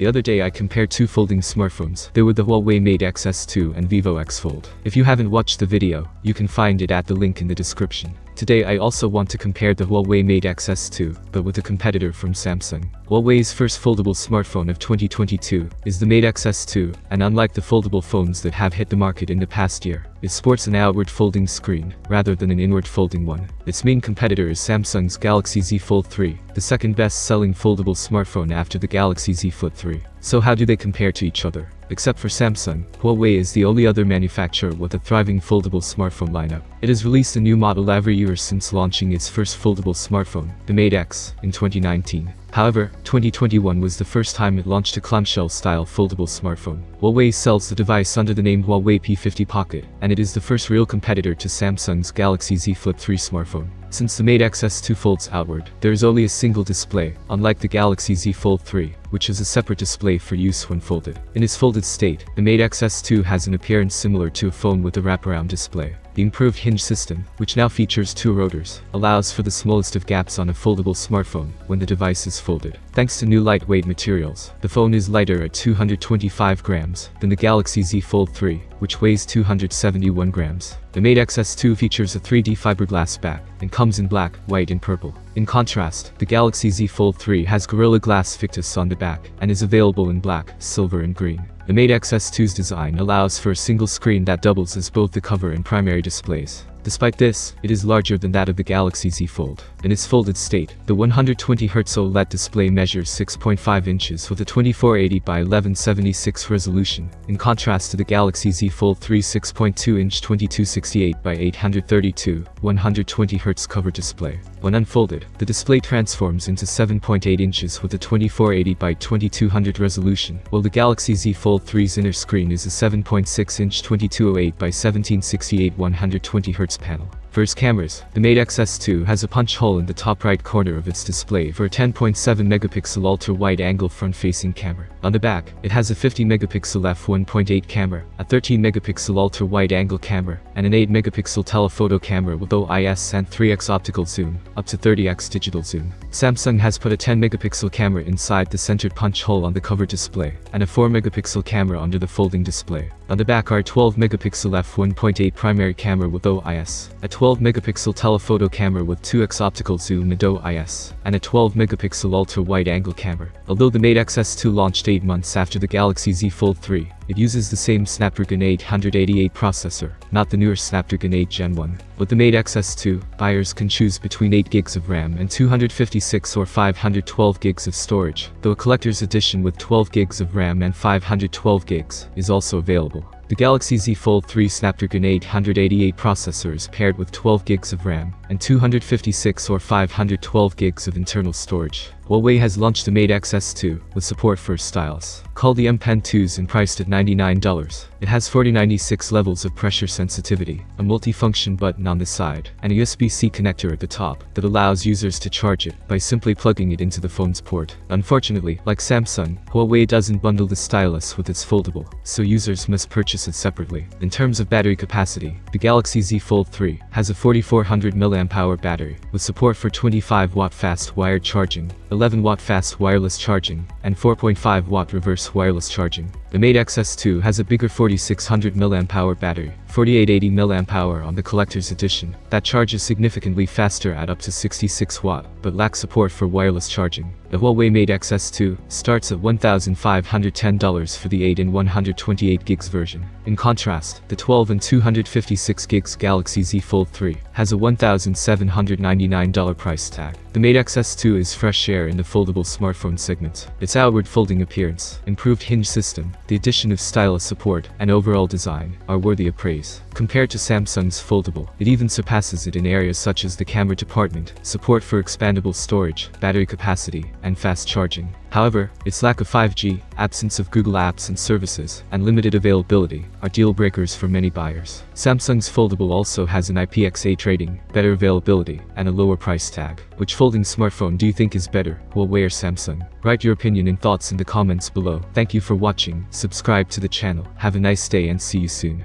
The other day I compared two folding smartphones. They were the Huawei Mate Xs2 and Vivo X Fold. If you haven't watched the video, you can find it at the link in the description. Today I also want to compare the Huawei Mate Xs2, but with a competitor from Samsung. Huawei's first foldable smartphone of 2022 is the Mate Xs2, and unlike the foldable phones that have hit the market in the past year, it sports an outward folding screen, rather than an inward folding one. Its main competitor is Samsung's Galaxy Z Fold 3, the second best-selling foldable smartphone after the Galaxy Z Flip 3. So how do they compare to each other? Except for Samsung, Huawei is the only other manufacturer with a thriving foldable smartphone lineup. It has released a new model every year since launching its first foldable smartphone, the Mate X, in 2019. However, 2021 was the first time it launched a clamshell-style foldable smartphone. Huawei sells the device under the name Huawei P50 Pocket, and it is the first real competitor to Samsung's Galaxy Z Flip 3 smartphone. Since the Mate Xs2 folds outward, there is only a single display, unlike the Galaxy Z Fold 3, which is a separate display for use when folded. In its folded state, the Mate Xs2 has an appearance similar to a phone with a wraparound display. The improved hinge system, which now features two rotors, allows for the smallest of gaps on a foldable smartphone when the device is folded. Thanks to new lightweight materials, the phone is lighter at 225 grams than the Galaxy Z Fold 3, which weighs 271 grams. The Mate Xs2 features a 3D fiberglass back and comes in black, white and purple. In contrast, the Galaxy Z Fold 3 has Gorilla Glass Victus on the back and is available in black, silver and green. The Mate Xs2's design allows for a single screen that doubles as both the cover and primary displays. Despite this, it is larger than that of the Galaxy Z Fold. In its folded state, the 120Hz OLED display measures 6.5 inches with a 2480 by 1176 resolution, in contrast to the Galaxy Z Fold 3's 6.2-inch 2268 by 832 120Hz cover display. When unfolded, the display transforms into 7.8 inches with a 2480 by 2200 resolution, while the Galaxy Z Fold 3's inner screen is a 7.6-inch 2208 by 1768 120Hz panel. For its cameras, the Mate Xs2 has a punch hole in the top right corner of its display for a 10.7-megapixel ultra-wide-angle front-facing camera. On the back, it has a 50-megapixel f1.8 camera, a 13-megapixel ultra-wide-angle camera, and an 8-megapixel telephoto camera with OIS and 3x optical zoom, up to 30x digital zoom. Samsung has put a 10-megapixel camera inside the centered punch hole on the cover display, and a 4-megapixel camera under the folding display. On the back are a 12-megapixel f1.8 primary camera with OIS, a 12-megapixel telephoto camera with 2x optical zoom and OIS, and a 12-megapixel ultra-wide-angle camera. Although the Mate Xs2 launched 8 months after the Galaxy Z Fold 3, it uses the same Snapdragon 888 processor, not the newer Snapdragon 8 Gen 1. With the Mate Xs2, buyers can choose between 8 gigs of RAM and 256 or 512 gigs of storage, though a collector's edition with 12 gigs of RAM and 512 gigs is also available. The Galaxy Z Fold 3 Snapdragon 888 processor is paired with 12 gigs of RAM and 256 or 512 gigs of internal storage. Huawei has launched the Mate Xs2 with support for stylus, called the M Pen 2s and priced at $99. It has 4096 levels of pressure sensitivity, a multifunction button on the side, and a USB-C connector at the top that allows users to charge it by simply plugging it into the phone's port. Unfortunately, like Samsung, Huawei doesn't bundle the stylus with its foldable, so users must purchase it separately. In terms of battery capacity, the Galaxy Z Fold 3 has a 4400 mAh battery, with support for 25-watt fast wired charging, 11-watt fast wireless charging, and 4.5-watt reverse wireless charging. The Mate Xs2 has a bigger 4600 mAh battery, 4880 mAh on the collector's edition, that charges significantly faster at up to 66 watt, but lacks support for wireless charging. The Huawei Mate Xs2 starts at $1,510 for the 8 and 128 gigs version. In contrast, the 12 and 256 gigs Galaxy Z Fold 3 has a $1,799 price tag. The Mate Xs2 is fresh air in the foldable smartphone segment. Its outward folding appearance, improved hinge system, the addition of stylus support, and overall design are worthy of praise. Compared to Samsung's foldable, it even surpasses it in areas such as the camera department, support for expandable storage, battery capacity, and fast charging. However, its lack of 5G, absence of Google apps and services, and limited availability are deal breakers for many buyers. Samsung's foldable also has an IPX8 rating, better availability, and a lower price tag. Which folding smartphone do you think is better, Huawei or Samsung? Write your opinion and thoughts in the comments below. Thank you for watching, subscribe to the channel, have a nice day and see you soon.